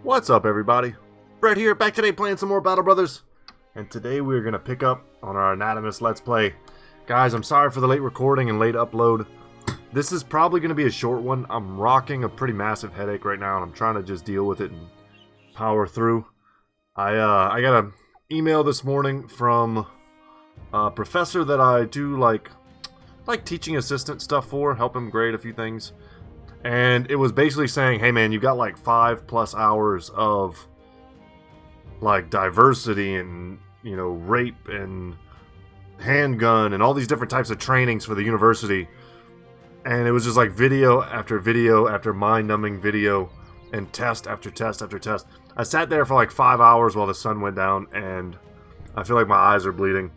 What's up, everybody? Brett here, back today playing some more Battle Brothers. And today we're going to pick up on our Anatomist Let's Play. Guys, I'm sorry for the late recording and late upload. This is probably going to be a short one. I'm rocking a pretty massive headache right now, and I'm trying to just deal with it and power through. I got an email this morning from a professor that I do like teaching assistant stuff for, help him grade a few things. And it was basically saying, hey man, you've got like 5+ hours of like diversity and, you know, rape and handgun and all these different types of trainings for the university. And it was just like video after mind-numbing video and test after test after test. I sat there for like 5 hours while the sun went down, and I feel like my eyes are bleeding.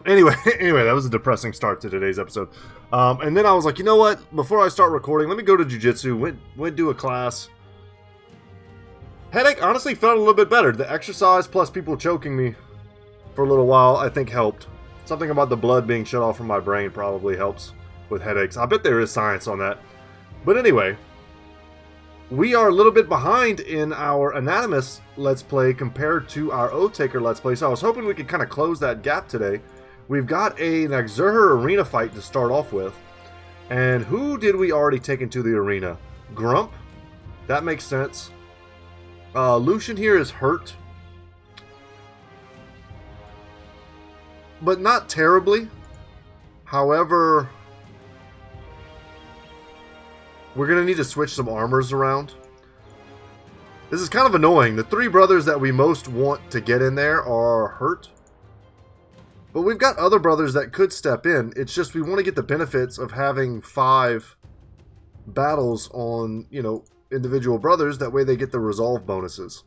Anyway, that was a depressing start to today's episode. And then I was like, you know what? Before I start recording, let me go to jiu-jitsu, went do a class. Headache honestly felt a little bit better. The exercise plus people choking me for a little while, I think helped. Something about the blood being shut off from my brain probably helps with headaches. I bet there is science on that. But anyway, we are a little bit behind in our Anatomist Let's Play compared to our Oath-Taker Let's Play. So I was hoping we could kind of close that gap today. We've got a Nachzehrer arena fight to start off with. And who did we already take into the arena? Grump? That makes sense. Lucian here is hurt. But not terribly. However, we're going to need to switch some armors around. This is kind of annoying. The three brothers that we most want to get in there are hurt. But we've got other brothers that could step in. It's just we want to get the benefits of having 5 battles on, you know, individual brothers. That way they get the resolve bonuses.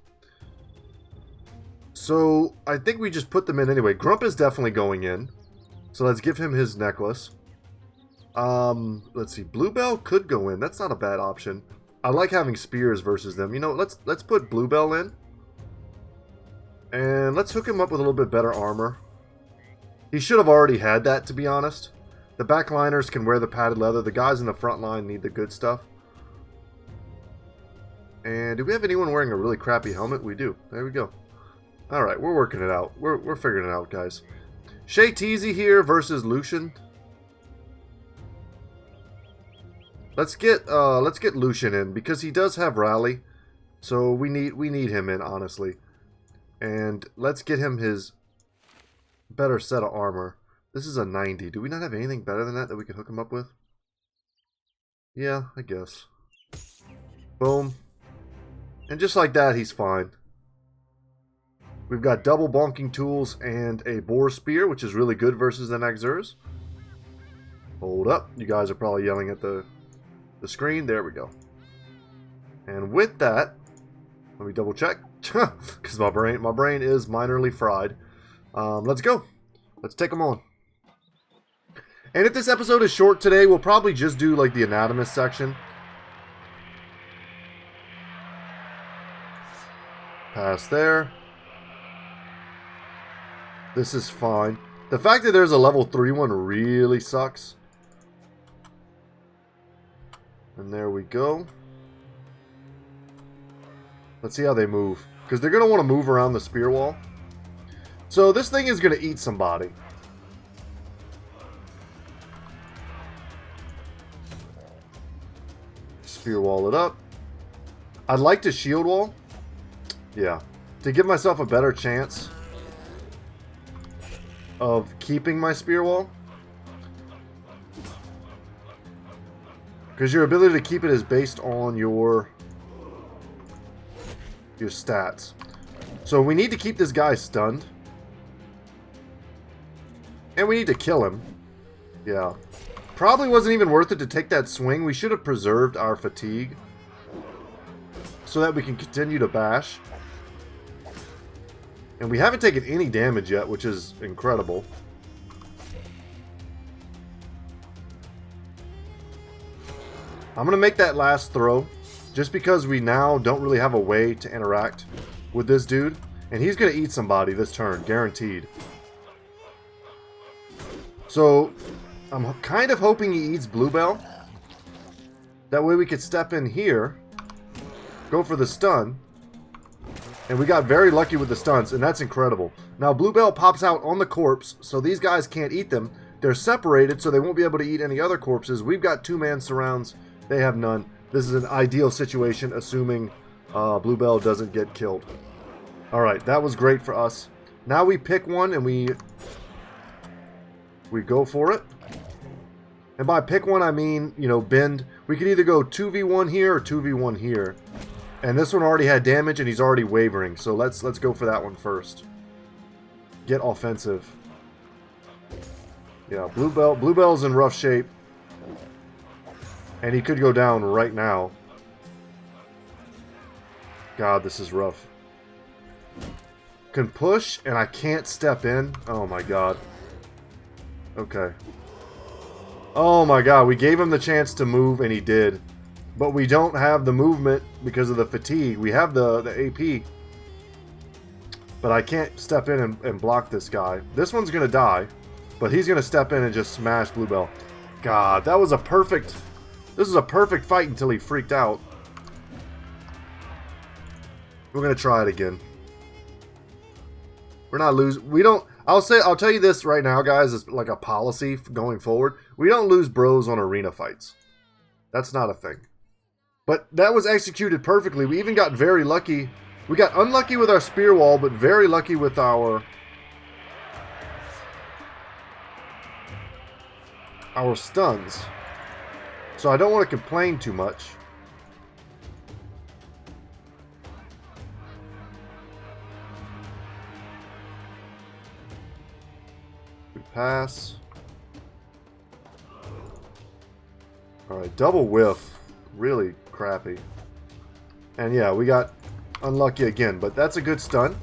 So I think we just put them in anyway. Grump is definitely going in. So let's give him his necklace. Let's see. Bluebell could go in. That's not a bad option. I like having spears versus them. You know, let's put Bluebell in. And let's hook him up with a little bit better armor. He should have already had that, to be honest. The backliners can wear the padded leather. The guys in the front line need the good stuff. And do we have anyone wearing a really crappy helmet? We do. There we go. Alright, we're working it out. We're figuring it out, guys. Shay Teasy here versus Lucian. Let's get Lucian in, because he does have rally. So we need him in, honestly. And let's get him his better set of armor. This is a 90. Do we not have anything better than that we could hook him up with? Yeah, I guess. Boom. And just like that, he's fine. We've got double bonking tools and a boar spear, which is really good versus the Nachzehers. Hold up. You guys are probably yelling at the screen. There we go. And with that, let me double check. Because my brain is minorly fried. Let's go. Let's take them on. And if this episode is short today, we'll probably just do like the anatomist section. Pass there. This is fine. The fact that there's a level 3 one really sucks. And there we go. Let's see how they move. Because they're going to want to move around the spear wall. So this thing is going to eat somebody. Spear wall it up. I'd like to shield wall. Yeah. To give myself a better chance of keeping my spear wall. Because your ability to keep it is based on your stats. So we need to keep this guy stunned. And we need to kill him. Yeah. Probably wasn't even worth it to take that swing. We should have preserved our fatigue. So that we can continue to bash. And we haven't taken any damage yet, which is incredible. I'm going to make that last throw. Just because we now don't really have a way to interact with this dude. And he's going to eat somebody this turn. Guaranteed. So, I'm kind of hoping he eats Bluebell. That way we could step in here, go for the stun, And we got very lucky with the stuns, and that's incredible. Now, Bluebell pops out on the corpse, so these guys can't eat them. They're separated, so they won't be able to eat any other corpses. We've got two-man surrounds. They have none. This is an ideal situation, assuming Bluebell doesn't get killed. Alright, that was great for us. Now we pick one, and we go for it. And by pick one, I mean, you know, bend. We could either go 2v1 here or 2v1 here. And this one already had damage, and he's already wavering. So let's go for that one first. Get offensive. Yeah, Bluebell's in rough shape. And he could go down right now. God, this is rough. Can push, and I can't step in. Oh my god. Okay. Oh my god, we gave him the chance to move, and he did. But we don't have the movement because of the fatigue. We have the AP. But I can't step in and block this guy. This one's going to die. But he's going to step in and just smash Bluebell. God, that was a perfect... This is a perfect fight until he freaked out. We're going to try it again. We're not losing... We don't... I'll tell you this right now, guys. It's like a policy going forward. We don't lose bros on arena fights. That's not a thing. But that was executed perfectly. We even got very lucky. We got unlucky with our spear wall, but very lucky with our stuns. So I don't want to complain too much. We pass. Alright, double whiff. Really crappy. And yeah, we got unlucky again, but that's a good stun.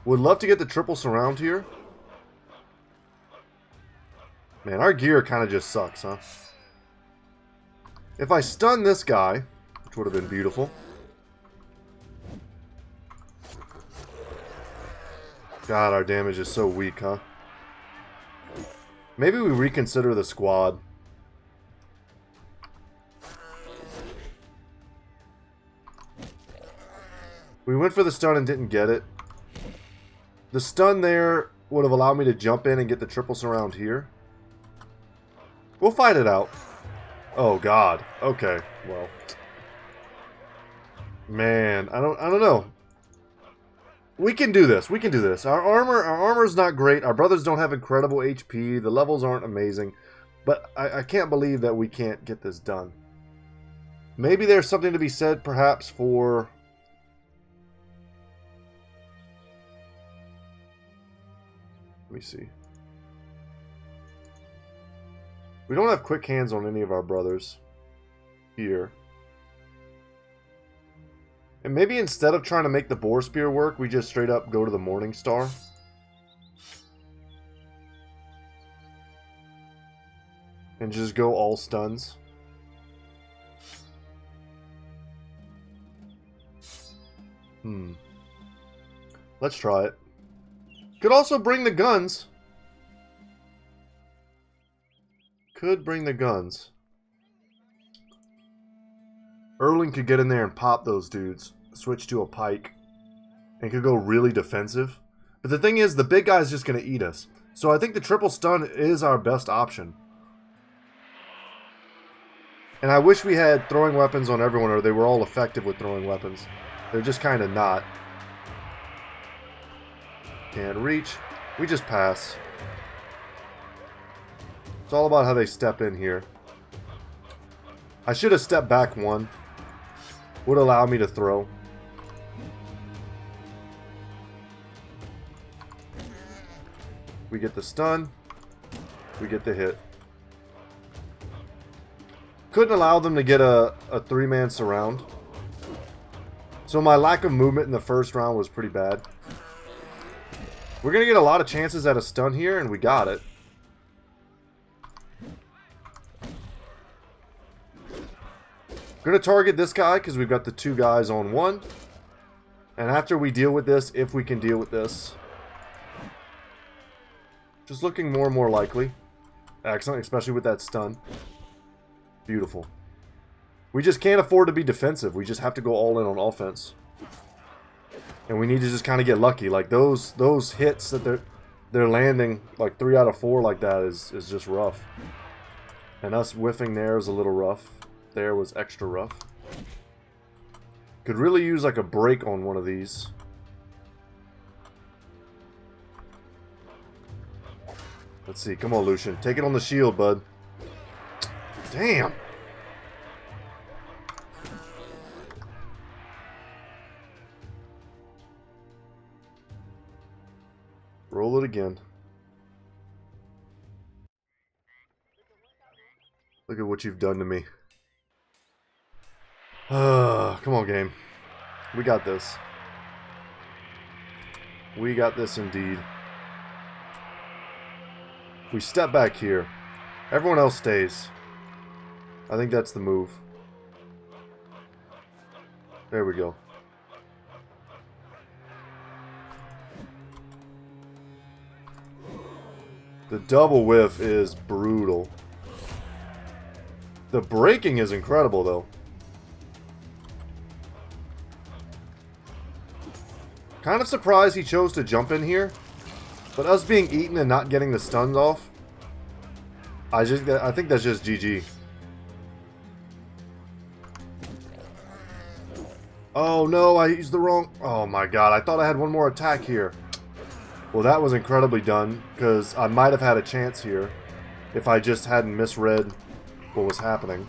Would love to get the triple surround here. Man, our gear kind of just sucks, huh? If I stun this guy, which would have been beautiful. God, our damage is so weak, huh? Maybe we reconsider the squad. We went for the stun and didn't get it. The stun there would have allowed me to jump in and get the triple surround here. We'll fight it out. Oh god. Okay. Well. Man, I don't know. We can do this. We can do this. Our armor's not great. Our brothers don't have incredible HP. The levels aren't amazing. But I can't believe that we can't get this done. Maybe there's something to be said, perhaps, for... Let me see. We don't have quick hands on any of our brothers here. And maybe instead of trying to make the boar spear work, we just straight up go to the Morning Star. And just go all stuns. Let's try it. Could also bring the guns. Could bring the guns. Erling could get in there and pop those dudes. Switch to a pike. And could go really defensive. But the thing is, the big guy's just going to eat us. So I think the triple stun is our best option. And I wish we had throwing weapons on everyone, or they were all effective with throwing weapons. They're just kind of not. Can't reach. We just pass. It's all about how they step in here. I should have stepped back one. Would allow me to throw. We get the stun. We get the hit. Couldn't allow them to get a three-man surround. So my lack of movement in the first round was pretty bad. We're going to get a lot of chances at a stun here, and we got it. Going to target this guy because we've got the two guys on one. And after we deal with this, if we can deal with this. Just looking more and more likely. Excellent, especially with that stun. Beautiful. We just can't afford to be defensive. We just have to go all in on offense. And we need to just kind of get lucky. Like those hits that they're landing, like 3 out of 4 like that is just rough. And us whiffing there is a little rough. There was extra rough. Could really use like a break on one of these. Let's see. Come on, Lucian. Take it on the shield, bud. Damn. Roll it again. Look at what you've done to me. Come on, game. We got this. We got this indeed. We step back here. Everyone else stays. I think that's the move. There we go. The double whiff is brutal. The braking is incredible, though. Kind of surprised he chose to jump in here. But us being eaten and not getting the stuns off, I think that's just GG. Oh no, I used the wrong... Oh my god, I thought I had one more attack here. Well, that was incredibly done, because I might have had a chance here if I just hadn't misread what was happening.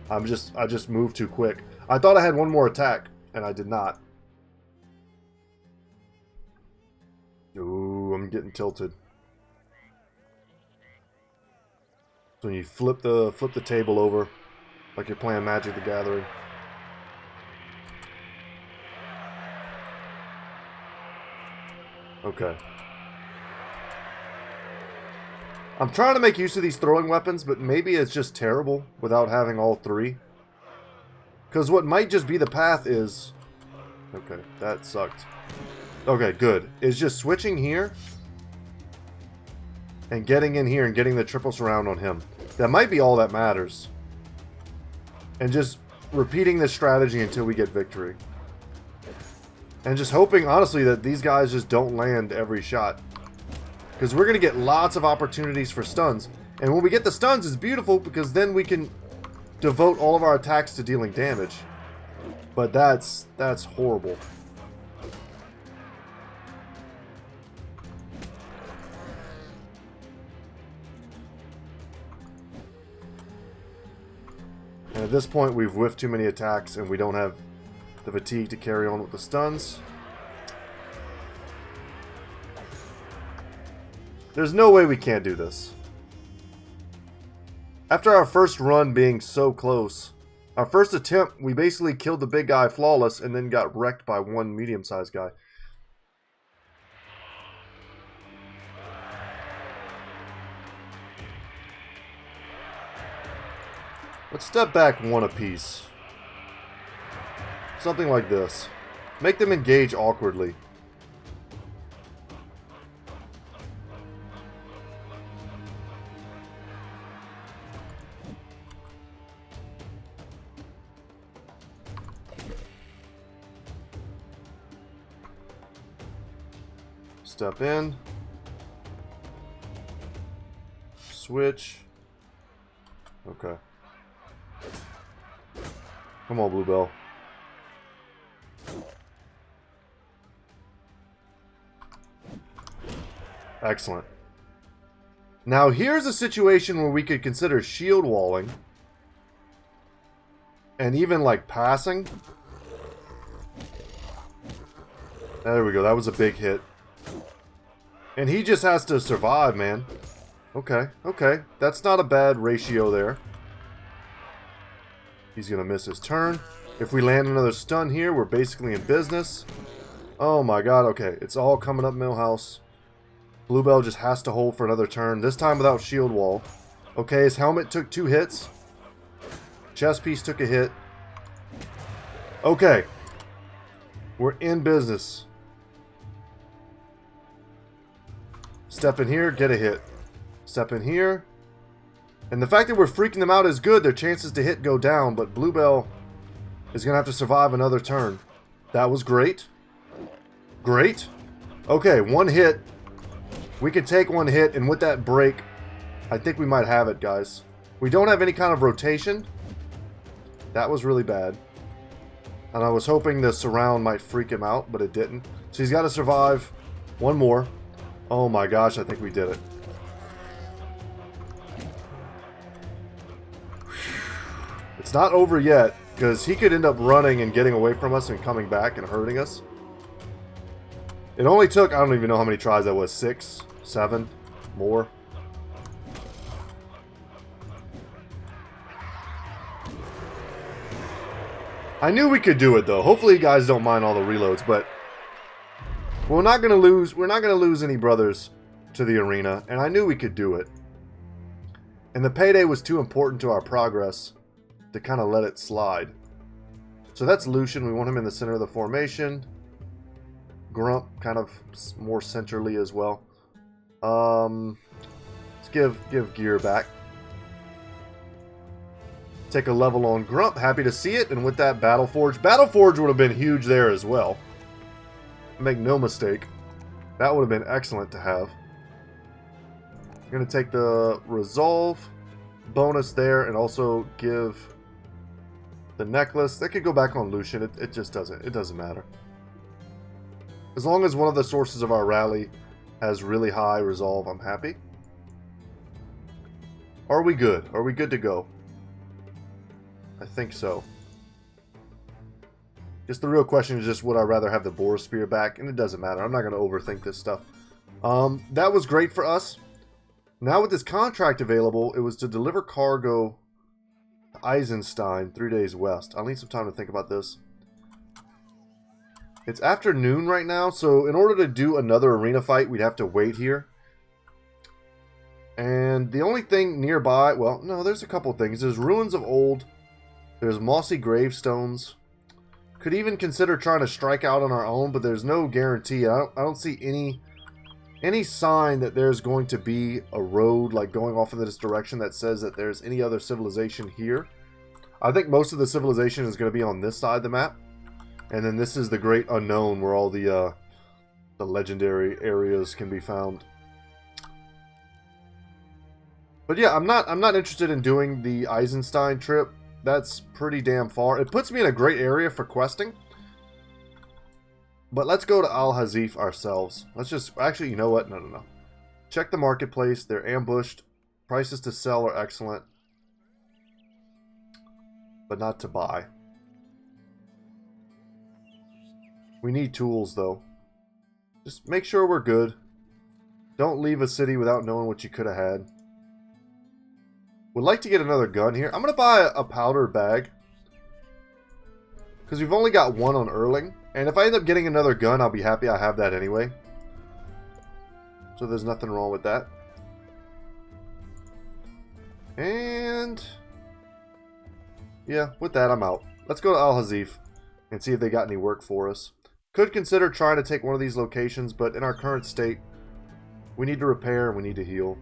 I just moved too quick. I thought I had one more attack, and I did not. Ooh, I'm getting tilted. So when you flip the table over, like you're playing Magic the Gathering. Okay. I'm trying to make use of these throwing weapons, but maybe it's just terrible without having all 3. Because what might just be the path is... Okay, that sucked. Okay, good. Is just switching here and getting in here and getting the triple surround on him. That might be all that matters. And just repeating this strategy until we get victory. And just hoping, honestly, that these guys just don't land every shot. Because we're going to get lots of opportunities for stuns. And when we get the stuns, it's beautiful because then we can devote all of our attacks to dealing damage. But that's horrible. And at this point, we've whiffed too many attacks and we don't have the fatigue to carry on with the stuns. There's no way we can't do this. After our first run being so close, our first attempt, we basically killed the big guy flawless and then got wrecked by one medium-sized guy. Let's step back one apiece. Something like this. Make them engage awkwardly. Step in. Switch. Okay. Come on, Bluebell. Excellent. Now here's a situation where we could consider shield walling. And even like passing. There we go. That was a big hit. And he just has to survive, man. Okay, okay. That's not a bad ratio there. He's going to miss his turn. If we land another stun here, we're basically in business. Oh my god, okay. It's all coming up Millhouse. Bluebell just has to hold for another turn. This time without shield wall. Okay, his helmet took 2 hits. Chest piece took a hit. Okay. We're in business. Step in here, get a hit. Step in here. And the fact that we're freaking them out is good. Their chances to hit go down, but Bluebell is going to have to survive another turn. That was great. Great. Okay, one hit. We could take one hit, and with that break, I think we might have it, guys. We don't have any kind of rotation. That was really bad. And I was hoping the surround might freak him out, but it didn't. So he's got to survive one more. Oh my gosh, I think we did it. It's not over yet, because he could end up running and getting away from us and coming back and hurting us. It only took, I don't even know how many tries that was, 6, 7, more. I knew we could do it though. Hopefully you guys don't mind all the reloads, but we're not gonna lose any brothers to the arena, and I knew we could do it. And the payday was too important to our progress to kind of let it slide. So that's Lucian. We want him in the center of the formation. Grump kind of more centrally as well. Let's give gear back. Take a level on Grump. Happy to see it. And with that, Battleforge. Battleforge would have been huge there as well. Make no mistake. That would have been excellent to have. I'm going to take the Resolve bonus there and also give the necklace. That could go back on Lucian. It just doesn't. It doesn't matter. As long as one of the sources of our rally has really high resolve, I'm happy. Are we good? Are we good to go? I think so. Just the real question is just would I rather have the Boar Spear back? And it doesn't matter. I'm not going to overthink this stuff. That was great for us. Now with this contract available, it was to deliver cargo to Eisenstein 3 days west. I'll need some time to think about this. It's afternoon right now, so in order to do another arena fight, we'd have to wait here. And the only thing nearby, well, no, there's a couple things. There's ruins of old. There's mossy gravestones. Could even consider trying to strike out on our own, but there's no guarantee. I don't see any sign that there's going to be a road like going off in this direction that says that there's any other civilization here. I think most of the civilization is going to be on this side of the map. And then this is the great unknown where all the legendary areas can be found. But yeah, I'm not interested in doing the Eisenstein trip. That's pretty damn far. It puts me in a great area for questing. But let's go to Al-Hazif ourselves. Let's just... Actually, you know what? No. Check the marketplace. They're ambushed. Prices to sell are excellent. But not to buy. We need tools, though. Just make sure we're good. Don't leave a city without knowing what you could have had. Would like to get another gun here. I'm going to buy a powder bag. Because we've only got one on Erling. And if I end up getting another gun, I'll be happy I have that anyway. So there's nothing wrong with that. And... yeah, with that, I'm out. Let's go to Al-Hazif and see if they got any work for us. Could consider trying to take one of these locations, but in our current state, we need to repair and we need to heal.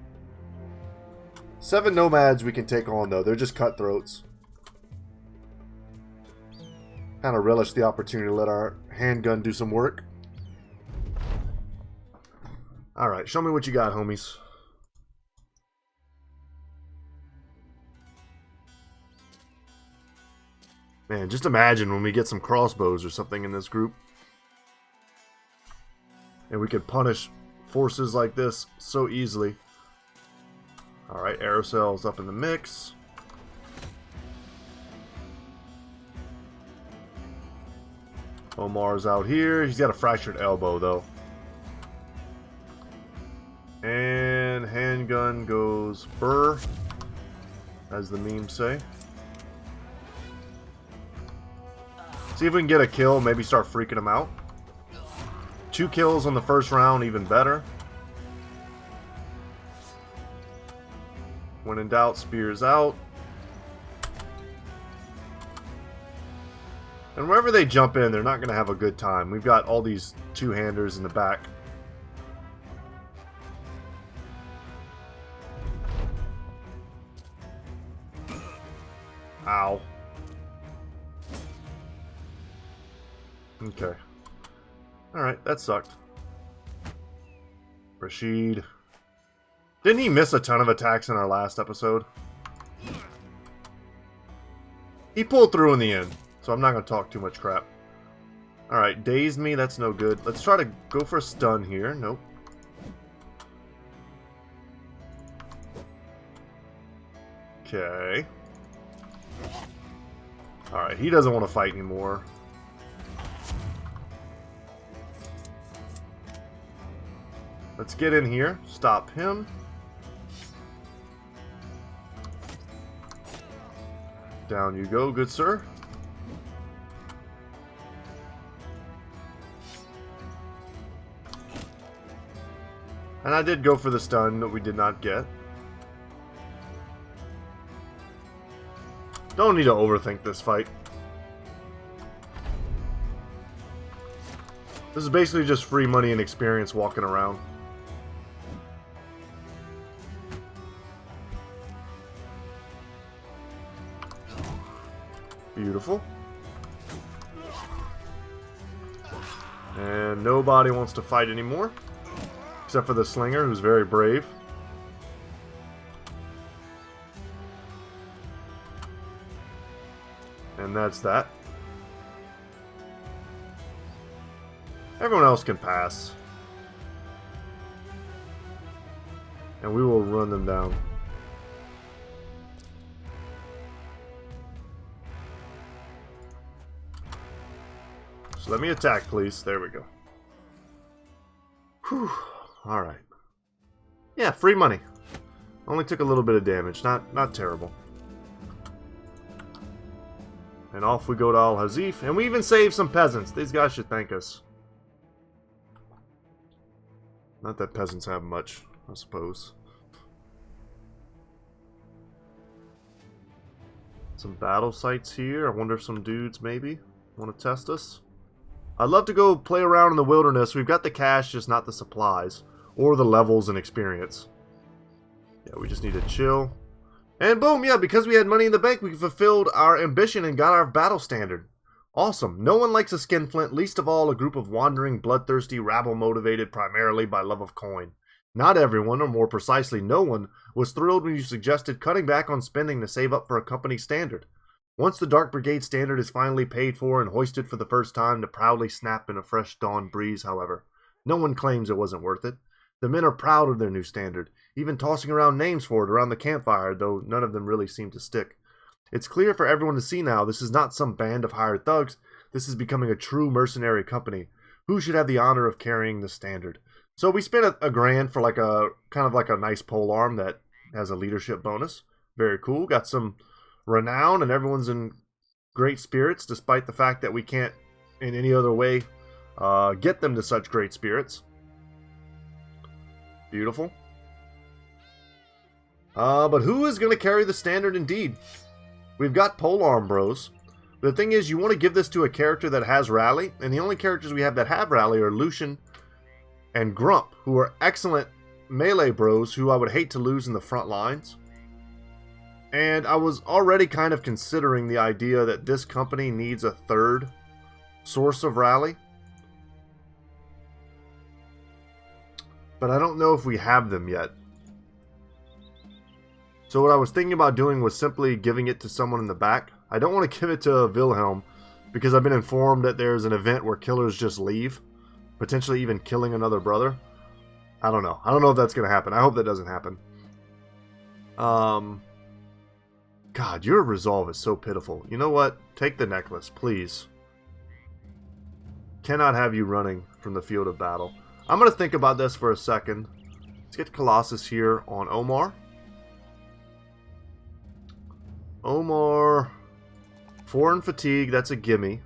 7 nomads we can take on, though. They're just cutthroats. Kind of relish the opportunity to let our handgun do some work. Alright, show me what you got, homies. Man, just imagine when we get some crossbows or something in this group. And we could punish forces like this so easily. Alright, Aerocel's up in the mix. Omar's out here. He's got a fractured elbow, though. And handgun goes burr, as the memes say. See if we can get a kill, maybe start freaking them out. 2 kills on the first round, even better. When in doubt, spears out. And wherever they jump in, they're not going to have a good time. We've got all these two-handers in the back. Okay. Alright, that sucked. Rashid. Didn't he miss a ton of attacks in our last episode? He pulled through in the end, so I'm not going to talk too much crap. Alright, dazed me, that's no good. Let's try to go for a stun here. Nope. Okay. Alright, he doesn't want to fight anymore. Let's get in here, stop him. Down you go, good sir. And I did go for the stun that we did not get. Don't need to overthink this fight. This is basically just free money and experience walking around. Beautiful. And nobody wants to fight anymore. Except for the slinger, who's very brave. And that's that. Everyone else can pass. And we will run them down. So let me attack, please. There we go. Whew. Alright. Yeah, free money. Only took a little bit of damage. Not terrible. And off we go to Al-Hazif. And we even saved some peasants. These guys should thank us. Not that peasants have much, I suppose. Some battle sites here. I wonder if some dudes maybe want to test us. I'd love to go play around in the wilderness. We've got the cash, just not the supplies. Or the levels and experience. Yeah, we just need to chill. And boom, yeah, because we had money in the bank, we fulfilled our ambition and got our battle standard. Awesome. No one likes a skinflint, least of all a group of wandering, bloodthirsty rabble motivated primarily by love of coin. Not everyone, or more precisely no one, was thrilled when you suggested cutting back on spending to save up for a company standard. Once the Dark Brigade standard is finally paid for and hoisted for the first time to proudly snap in a fresh dawn breeze, however, no one claims it wasn't worth it. The men are proud of their new standard, even tossing around names for it around the campfire, though none of them really seem to stick. It's clear for everyone to see now this is not some band of hired thugs, this is becoming a true mercenary company. Who should have the honor of carrying the standard? So we spent a grand for like a, kind of like a nice polearm that has a leadership bonus. Very cool, got some renown and everyone's in great spirits despite the fact that we can't in any other way get them to such great spirits. Beautiful. But who is going to carry the standard indeed? We've got polearm bros. The thing is, you want to give this to a character that has rally, and the only characters we have that have rally are Lucian and Grump, who are excellent melee bros who I would hate to lose in the front lines. And I was already kind of considering the idea that this company needs a third source of rally. But I don't know if we have them yet. So what I was thinking about doing was simply giving it to someone in the back. I don't want to give it to Wilhelm because I've been informed that there's an event where killers just leave. Potentially even killing another brother. I don't know. I don't know if that's going to happen. I hope that doesn't happen. God, your resolve is so pitiful. You know what? Take the necklace, please. Cannot have you running from the field of battle. I'm going to think about this for a second. Let's get Colossus here on Omar. Omar. 4 in fatigue, that's a gimme.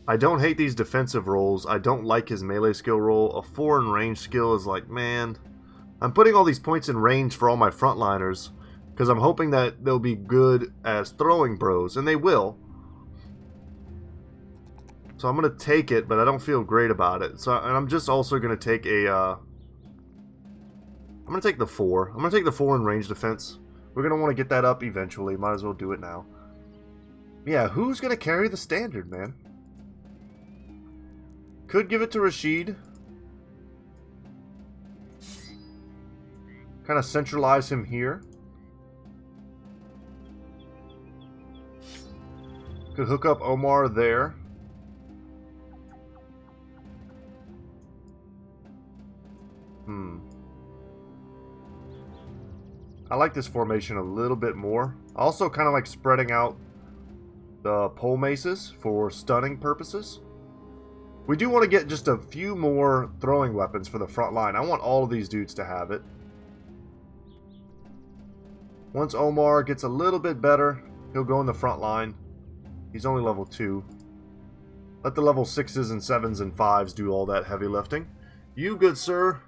I don't hate these defensive rolls. I don't like his melee skill roll. A 4 in range skill is like, man. I'm putting all these points in range for all my frontliners because I'm hoping that they'll be good as throwing bros, and they will. So I'm going to take it, but I don't feel great about it. So, and I'm just also going to take a... I'm going to take the 4. I'm going to take the 4 in range defense. We're going to want to get that up eventually. Might as well do it now. Yeah, who's going to carry the standard, man? could give it to Rashid. Kind of centralize him here. Could hook up Omar there. I like this formation a little bit more. I also kind of like spreading out the pole maces for stunning purposes. We do want to get just a few more throwing weapons for the front line. I want all of these dudes to have it. Once Omar gets a little bit better, he'll go in the front line. He's only level 2. Let the level 6s and 7s and 5s do all that heavy lifting. You, good sir,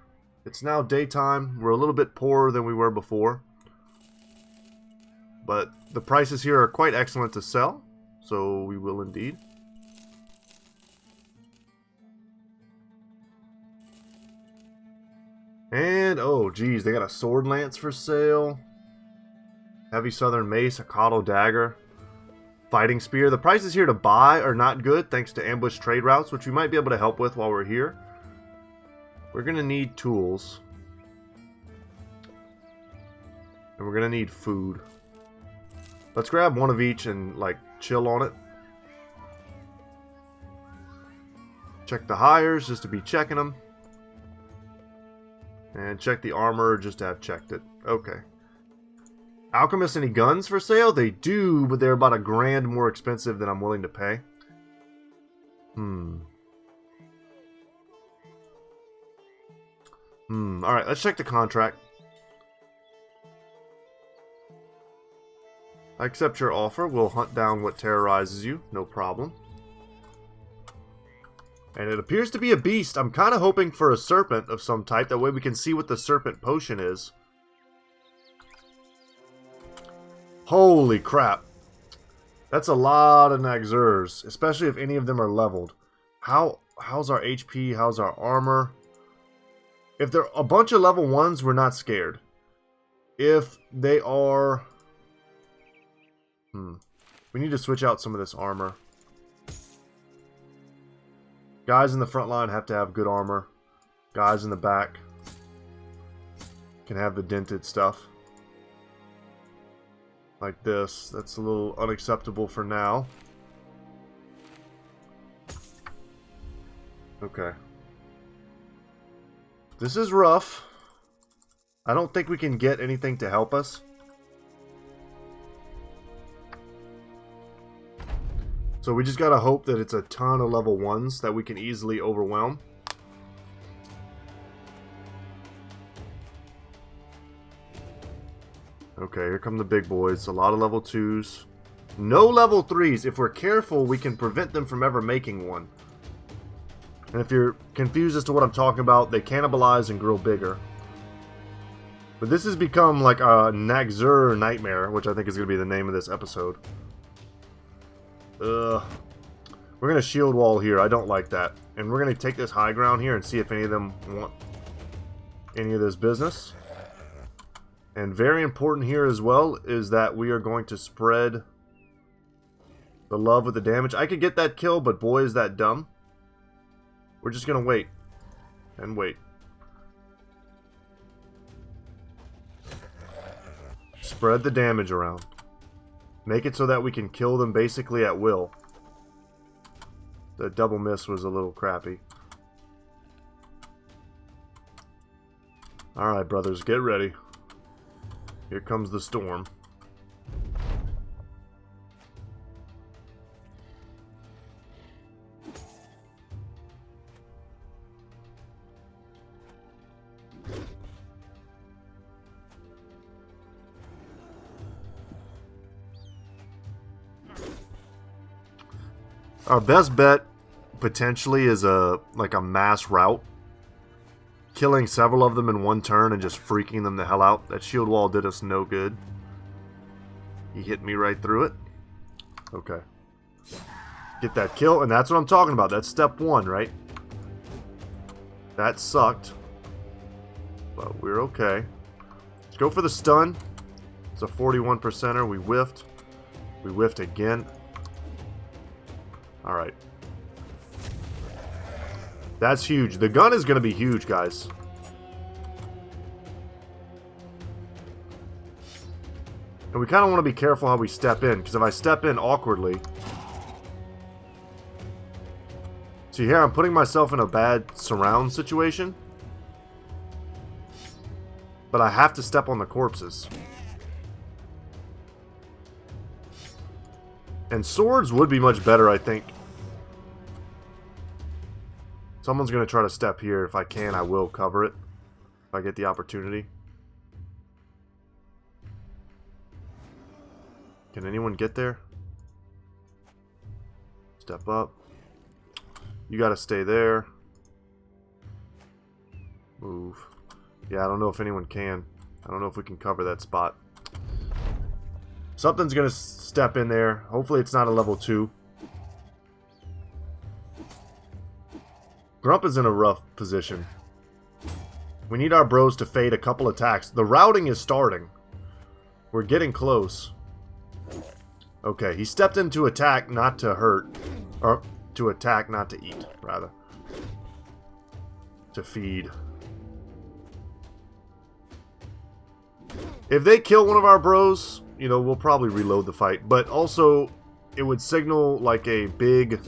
it's now daytime. We're a little bit poorer than we were before. But the prices here are quite excellent to sell, so we will indeed. And, oh geez, they got a sword lance for sale. Heavy southern mace, a Kato dagger. Fighting spear. The prices here to buy are not good thanks to ambush trade routes, which we might be able to help with while we're here. We're going to need tools. And we're going to need food. Let's grab one of each and, like, chill on it. Check the hires just to be checking them. And check the armor just to have checked it. Okay. Alchemists, any guns for sale? They do, but they're about $1,000 more expensive than I'm willing to pay. Alright, let's check the contract. I accept your offer. We'll hunt down what terrorizes you. No problem. And it appears to be a beast. I'm kind of hoping for a serpent of some type. That way we can see what the serpent potion is. Holy crap. That's a lot of Nachzehers. Especially if any of them are leveled. How's our HP? How's our armor? If they're a bunch of level 1s, we're not scared. If they are... We need to switch out some of this armor. Guys in the front line have to have good armor. Guys in the back can have the dented stuff. Like this. That's a little unacceptable for now. Okay. This is rough. I don't think we can get anything to help us. So we just gotta hope that it's a ton of level 1s that we can easily overwhelm. Okay, here come the big boys. A lot of level 2s. No level 3s. If we're careful, we can prevent them from ever making one. And if you're confused as to what I'm talking about, they cannibalize and grow bigger. But this has become like a Nachzehrer nightmare, which I think is going to be the name of this episode. We're going to shield wall here. I don't like that. And we're going to take this high ground here and see if any of them want any of this business. And very important here as well is that we are going to spread the love with the damage. I could get that kill, but boy is that dumb. We're just going to wait. And wait. Spread the damage around. Make it so that we can kill them basically at will. The double miss was a little crappy. Alright, brothers, get ready. Here comes the storm. Our best bet potentially is a mass rout. Killing several of them in one turn and just freaking them the hell out. That shield wall did us no good. He hit me right through it. Okay. Get that kill, and that's what I'm talking about. That's step 1, right? That sucked. But we're okay. Let's go for the stun. It's a 41%er. We whiffed. We whiffed again. Alright. That's huge. The gun is going to be huge, guys. And we kind of want to be careful how we step in, because if I step in awkwardly... See here, I'm putting myself in a bad surround situation. But I have to step on the corpses. And swords would be much better, I think. Someone's going to try to step here. If I can, I will cover it. If I get the opportunity. Can anyone get there? Step up. You got to stay there. Move. Yeah, I don't know if anyone can. I don't know if we can cover that spot. Something's going to step in there. Hopefully it's not a level 2. Grump is in a rough position. We need our bros to fade a couple attacks. The routing is starting. We're getting close. Okay, he stepped in to attack, not to hurt. Or to attack, not to eat, rather. To feed. If they kill one of our bros, you know, we'll probably reload the fight. But also, it would signal like a big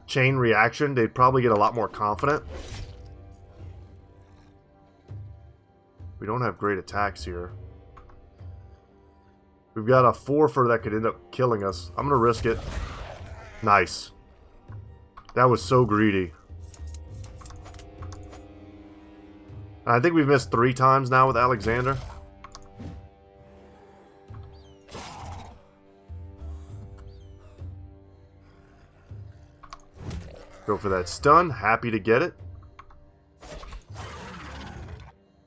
chain reaction. They'd probably get a lot more confident. We don't have great attacks here. We've got a 4-fer that could end up killing us. I'm going to risk it. Nice. That was so greedy. And I think we've missed 3 times now with Alexander. Go for that stun. Happy to get it.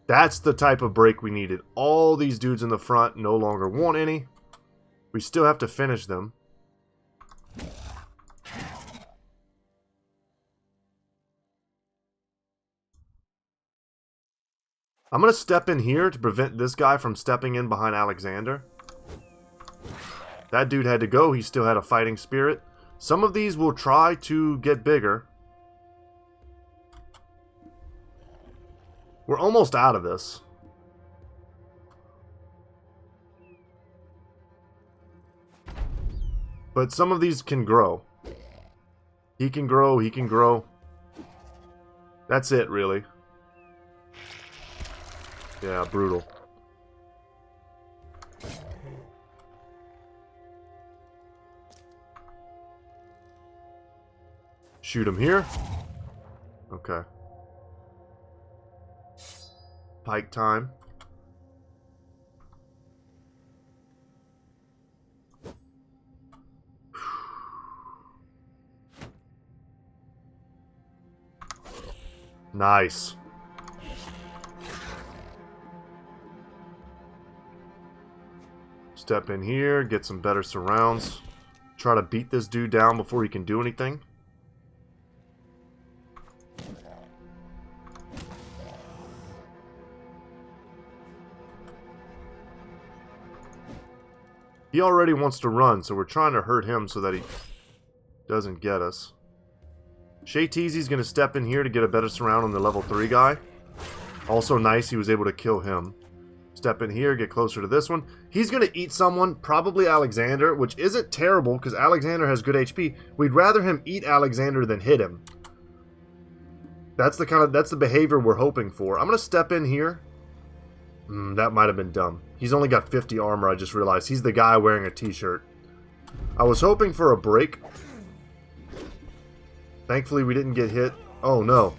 That's the type of break we needed. All these dudes in the front no longer want any. We still have to finish them. I'm going to step in here to prevent this guy from stepping in behind Alexander. That dude had to go. He still had a fighting spirit. Some of these will try to get bigger. We're almost out of this. But some of these can grow. He can grow, he can grow. That's it, really. Yeah, brutal. Shoot him here. Okay. Pike time. Nice. Step in here, get some better surrounds. Try to beat this dude down before he can do anything. He already wants to run, so we're trying to hurt him so that he doesn't get us. Shay Teasy's going to step in here to get a better surround on the level 3 guy. Also nice, he was able to kill him. Step in here, get closer to this one. He's going to eat someone, probably Alexander, which isn't terrible because Alexander has good HP. We'd rather him eat Alexander than hit him. That's the behavior we're hoping for. I'm going to step in here. That might have been dumb. He's only got 50 armor, I just realized. He's the guy wearing a t-shirt. I was hoping for a break. Thankfully, we didn't get hit. Oh, no.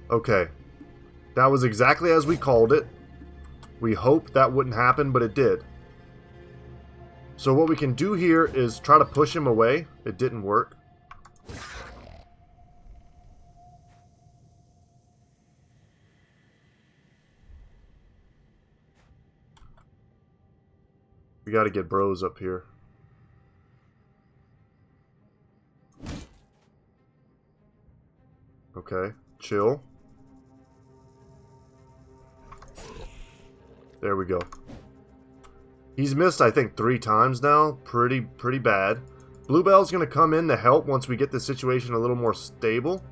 Okay. That was exactly as we called it. We hoped that wouldn't happen, but it did. So what we can do here is try to push him away. It didn't work. We got to get bros up here. Okay, chill. There we go. He's missed, I think, 3 times now. Pretty bad. Bluebell's going to come in to help once we get the situation a little more stable.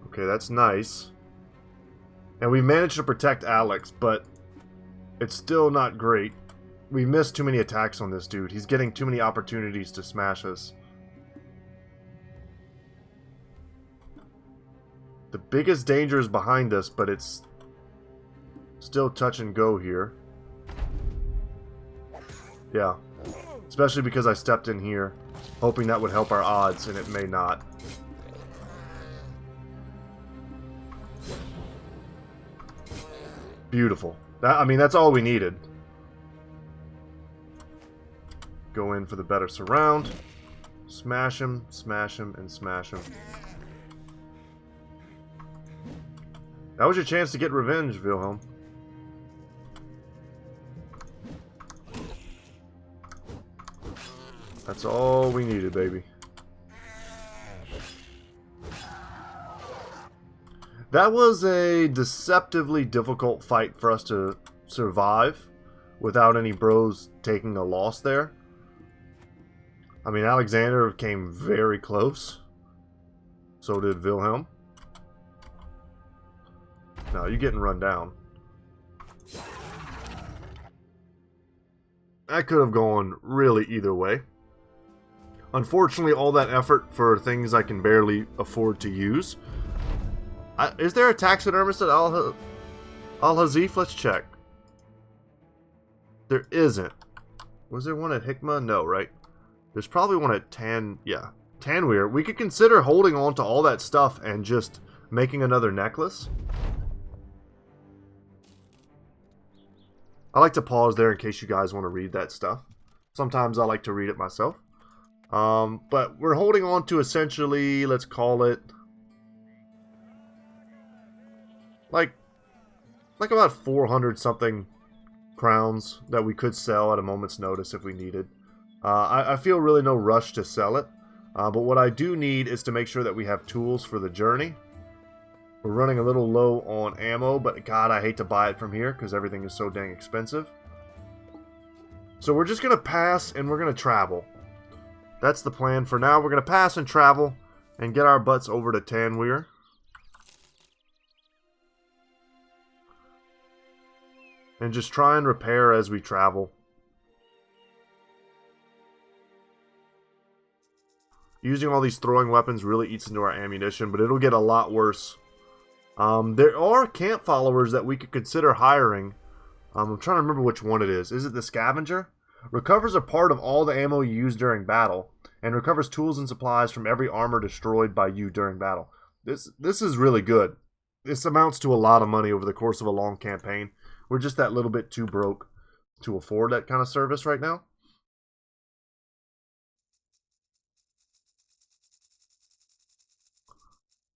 Okay, that's nice. And we managed to protect Alex, but it's still not great. We missed too many attacks on this dude. He's getting too many opportunities to smash us. The biggest danger is behind us, but it's still touch and go here. Yeah. Especially because I stepped in here, hoping that would help our odds, and it may not. Beautiful. I mean, that's all we needed. Go in for the better surround. Smash him, and smash him. That was your chance to get revenge, Wilhelm. That's all we needed, baby. That was a deceptively difficult fight for us to survive without any bros taking a loss there. I mean, Alexander came very close. So did Wilhelm. No, you're getting run down. That could have gone really either way. Unfortunately, all that effort for things I can barely afford to use. Is there a taxidermist at Al-Hazif? Let's check. There isn't. Was there one at Hikmah? No, right? There's probably one at Tanweer. We could consider holding on to all that stuff and just making another necklace. I like to pause there in case you guys want to read that stuff. Sometimes I like to read it myself. But we're holding on to essentially, let's call it, like about 400 something crowns that we could sell at a moment's notice if we needed. I feel really no rush to sell it, but what I do need is to make sure that we have tools for the journey. We're running a little low on ammo, but God, I hate to buy it from here because everything is so dang expensive. So we're just going to pass and we're going to travel. That's the plan for now. We're going to pass and travel and get our butts over to Tanweer. And just try and repair as we travel. Using all these throwing weapons really eats into our ammunition, but it'll get a lot worse. There are camp followers that we could consider hiring. I'm trying to remember which one it is. Is it the scavenger? Recovers a part of all the ammo you use during battle, and recovers tools and supplies from every armor destroyed by you during battle. This is really good. This amounts to a lot of money over the course of a long campaign. We're just that little bit too broke to afford that kind of service right now.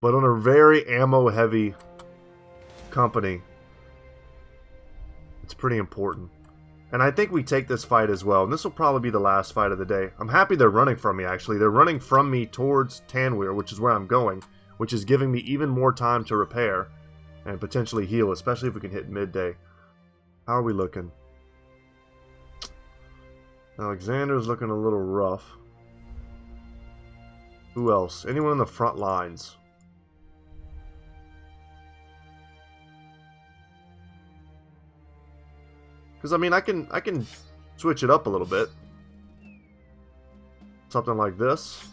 But on a very ammo-heavy company, it's pretty important. And I think we take this fight as well. And this will probably be the last fight of the day. I'm happy they're running from me, actually. They're running from me towards Tanweer, which is where I'm going, which is giving me even more time to repair and potentially heal, especially if we can hit midday. How are we looking? Alexander's looking a little rough. Who else? Anyone on the front lines? Because, I mean, I can switch it up a little bit. Something like this.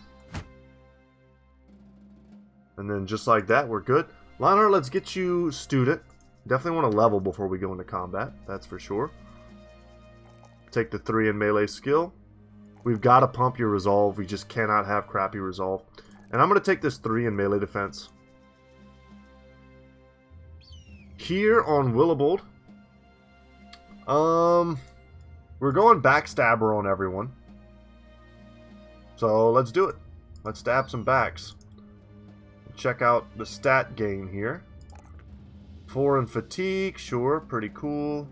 And then just like that, we're good. Lionheart, let's get you student. Definitely want to level before we go into combat. That's for sure. Take the 3 in melee skill. We've got to pump your resolve. We just cannot have crappy resolve. And I'm going to take this 3 in melee defense. Here on Willowbold. We're going backstabber on everyone. So let's do it. Let's stab some backs. Check out the stat gain here. 4 in fatigue, sure, pretty cool.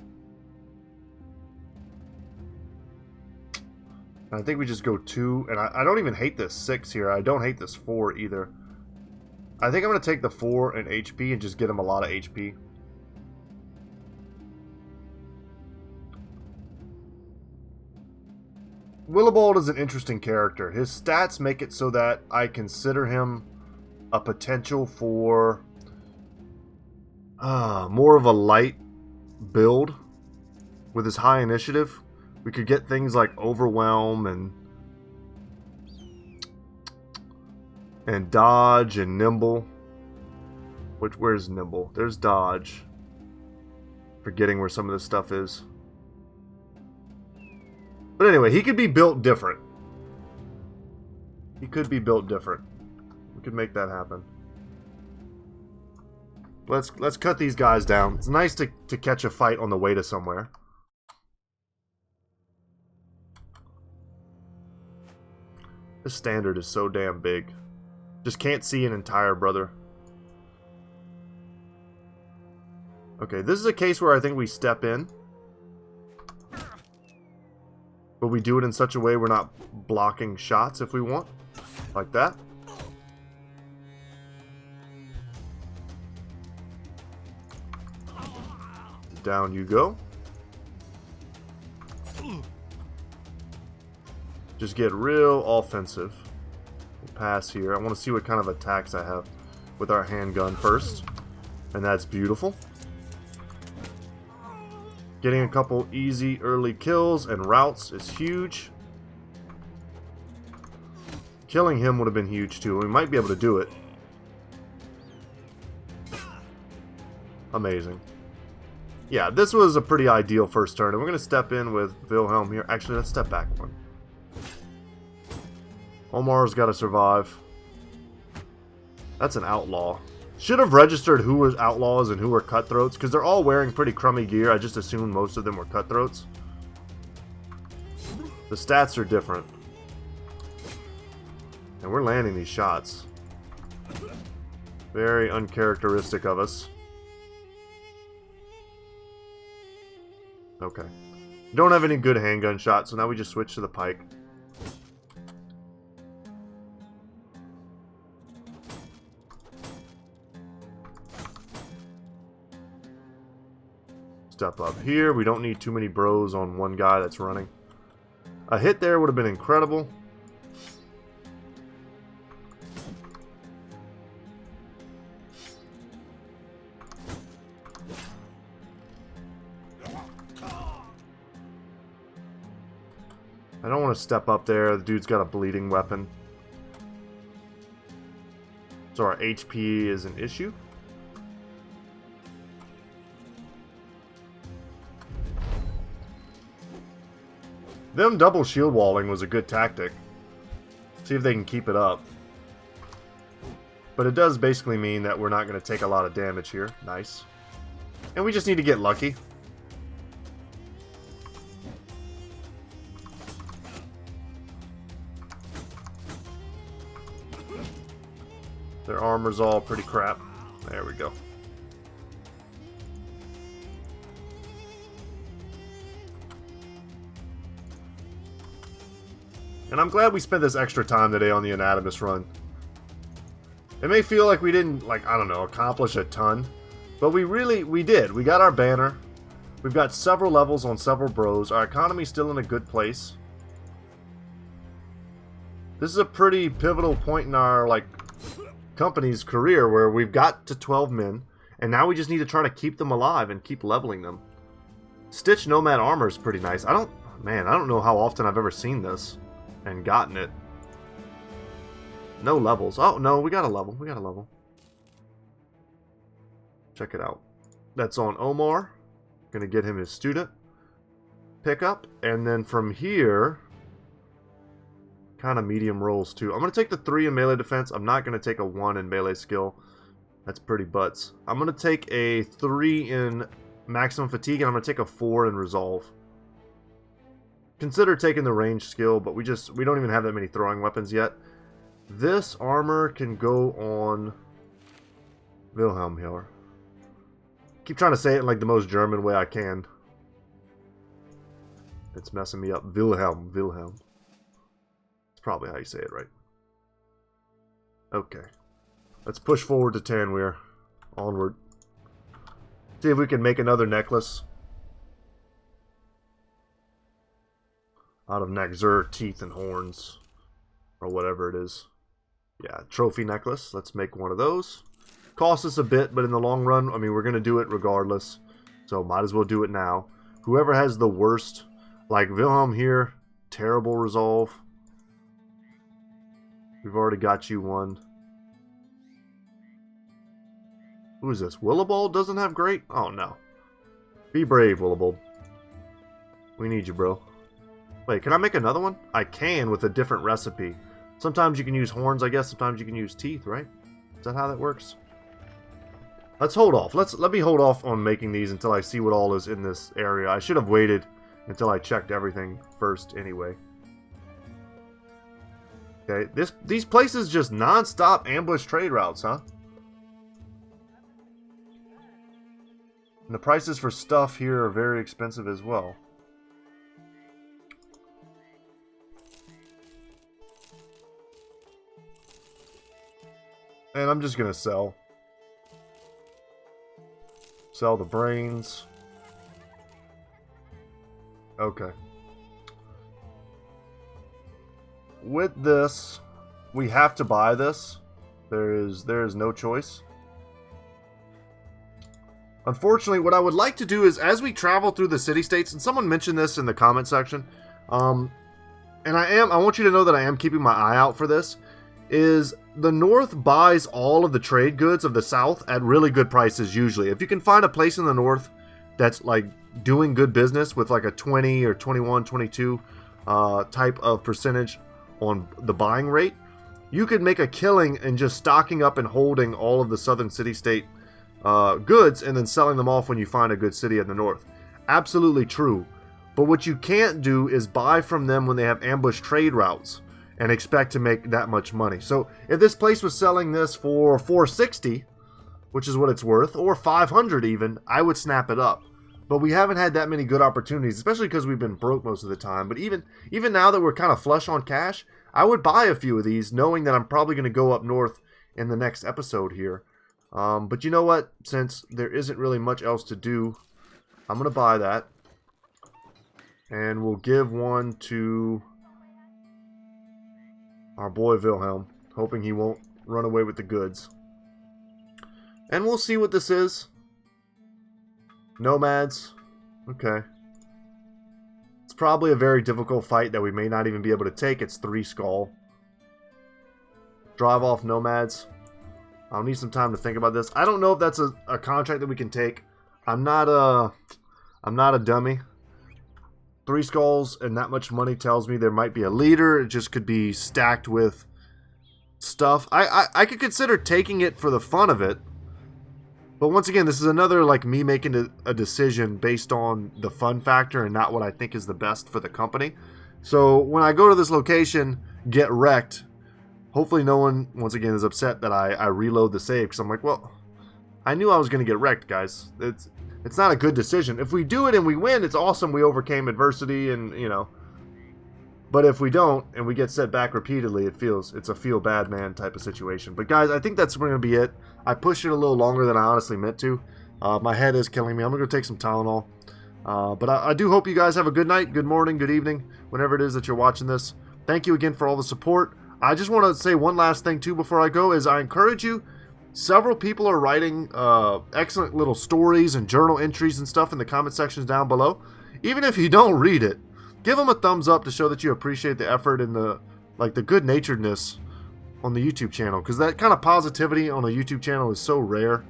I think we just go 2, and I don't even hate this 6 here. I don't hate this 4 either. I think I'm going to take the 4 in HP and just get him a lot of HP. Willibald is an interesting character. His stats make it so that I consider him a potential for more of a light build. With his high initiative, we could get things like Overwhelm and Dodge and Nimble. Where's Nimble? There's Dodge. Forgetting where some of this stuff is. But anyway, he could be built different. He could be built different. We could make that happen. Let's cut these guys down. It's nice to catch a fight on the way to somewhere. This standard is so damn big. Just can't see an entire brother. Okay, this is a case where I think we step in. But we do it in such a way we're not blocking shots if we want. Like that. Down you go. Just get real offensive. We'll pass here. I want to see what kind of attacks I have with our handgun first. And that's beautiful. Getting a couple easy early kills and routes is huge. Killing him would have been huge too. We might be able to do it. Amazing. Yeah, this was a pretty ideal first turn. And we're going to step in with Wilhelm here. Actually, let's step back one. Omar's got to survive. That's an outlaw. Should have registered who was outlaws and who were cutthroats, because they're all wearing pretty crummy gear. I just assumed most of them were cutthroats. The stats are different. And we're landing these shots. Very uncharacteristic of us. Okay. Don't have any good handgun shots, so now we just switch to the pike. Step up here. We don't need too many bros on one guy that's running. A hit there would have been incredible. I don't want to step up there. The dude's got a bleeding weapon. So our HP is an issue. Them double shield walling was a good tactic. See if they can keep it up. But it does basically mean that we're not going to take a lot of damage here. Nice. And we just need to get lucky. Their armor's all pretty crap. There we go. And I'm glad we spent this extra time today on the Anatomist run. It may feel like we didn't, like, I don't know, accomplish a ton. But we did. We got our banner. We've got several levels on several bros. Our economy's still in a good place. This is a pretty pivotal point in our, like, company's career where we've got to 12 men. And now we just need to try to keep them alive and keep leveling them. Stitch Nomad armor is pretty nice. I don't know how often I've ever seen this. And gotten it. No levels. Oh, no, we got a level. We got a level. Check it out. That's on Omar. Gonna get him his student pickup. And then from here, kind of medium rolls too. I'm gonna take the 3 in melee defense. I'm not gonna take a 1 in melee skill. That's pretty butts. I'm gonna take a 3 in maximum fatigue, and I'm gonna take a 4 in resolve. Consider taking the range skill, but we don't even have that many throwing weapons yet. This armor can go on Wilhelm here. Keep trying to say it in like the most German way I can. It's messing me up. Wilhelm. It's probably how you say it, right? Okay. Let's push forward to 10. We're onward. See if we can make another necklace out of Nachzehrer teeth and horns, or whatever it is. Yeah, trophy necklace. Let's make one of those. Costs us a bit, but in the long run, I mean, we're going to do it regardless. So might as well do it now. Whoever has the worst, like Wilhelm here, terrible resolve. We've already got you one. Who is this? Willibald doesn't have great? Oh, no. Be brave, Willibald. We need you, bro. Wait, can I make another one? I can with a different recipe. Sometimes you can use horns, I guess. Sometimes you can use teeth, right? Is that how that works? Let's hold off. Let me hold off on making these until I see what all is in this area. I should have waited until I checked everything first anyway. Okay, these places just non-stop ambush trade routes, huh? And the prices for stuff here are very expensive as well. And I'm just gonna sell. Sell the brains. Okay. With this, we have to buy this. There is no choice. Unfortunately, what I would like to do is, as we travel through the city-states, and someone mentioned this in the comment section, and I want you to know that I am keeping my eye out for this, is the North buys all of the trade goods of the South at really good prices usually. If you can find a place in the North that's like doing good business with like a 20 or 21, 22 type of percentage on the buying rate, you could make a killing in just stocking up and holding all of the Southern city-state goods and then selling them off when you find a good city in the North. Absolutely true. But what you can't do is buy from them when they have ambush trade routes and expect to make that much money. So if this place was selling this for $460, which is what it's worth, or $500 even, I would snap it up. But we haven't had that many good opportunities, especially because we've been broke most of the time. But even now that we're kind of flush on cash, I would buy a few of these, knowing that I'm probably going to go up north in the next episode here. But you know what? Since there isn't really much else to do, I'm going to buy that. And we'll give one to our boy Wilhelm, hoping he won't run away with the goods. And we'll see what this is. Nomads. Okay. It's probably a very difficult fight that we may not even be able to take. It's 3 skull. Drive off nomads. I'll need some time to think about this. I don't know if that's a contract that we can take. I'm not a dummy. 3 skulls and that much money tells me there might be a leader. It just could be stacked with stuff. I could consider taking it for the fun of it. But once again, this is another like me making a decision based on the fun factor and not what I think is the best for the company. So when I go to this location, get wrecked, hopefully no one, once again, is upset that I reload the save. Because I'm like, well, I knew I was going to get wrecked, guys. It's not a good decision. If we do it and we win, it's awesome. We overcame adversity and, you know. But if we don't and we get set back repeatedly, it's a feel bad man type of situation. But guys, I think that's going to be it. I pushed it a little longer than I honestly meant to. My head is killing me. I'm going to go take some Tylenol. But I do hope you guys have a good night, good morning, good evening, whenever it is that you're watching this. Thank you again for all the support. I just want to say one last thing too before I go is I encourage you. Several people are writing excellent little stories and journal entries and stuff in the comment sections down below. Even if you don't read it, give them a thumbs up to show that you appreciate the effort and the good-naturedness on the YouTube channel. Because that kind of positivity on a YouTube channel is so rare.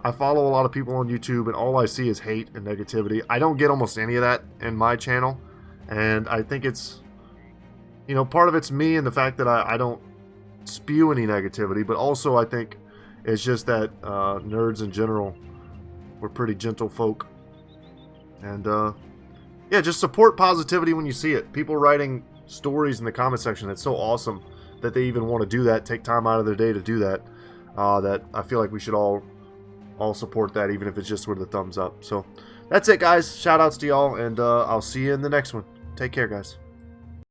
I follow a lot of people on YouTube and all I see is hate and negativity. I don't get almost any of that in my channel. And I think it's, you know, part of it's me and the fact that I don't spew any negativity. But also I think it's just that nerds in general, we're pretty gentle folk. And yeah, just support positivity when you see it. People writing stories in the comment section, it's so awesome that they even want to do that, take time out of their day to do that. That I feel like we should all support that, even if it's just with a thumbs up. So that's it, guys. Shout outs to y'all, and I'll see you in the next one. Take care, guys.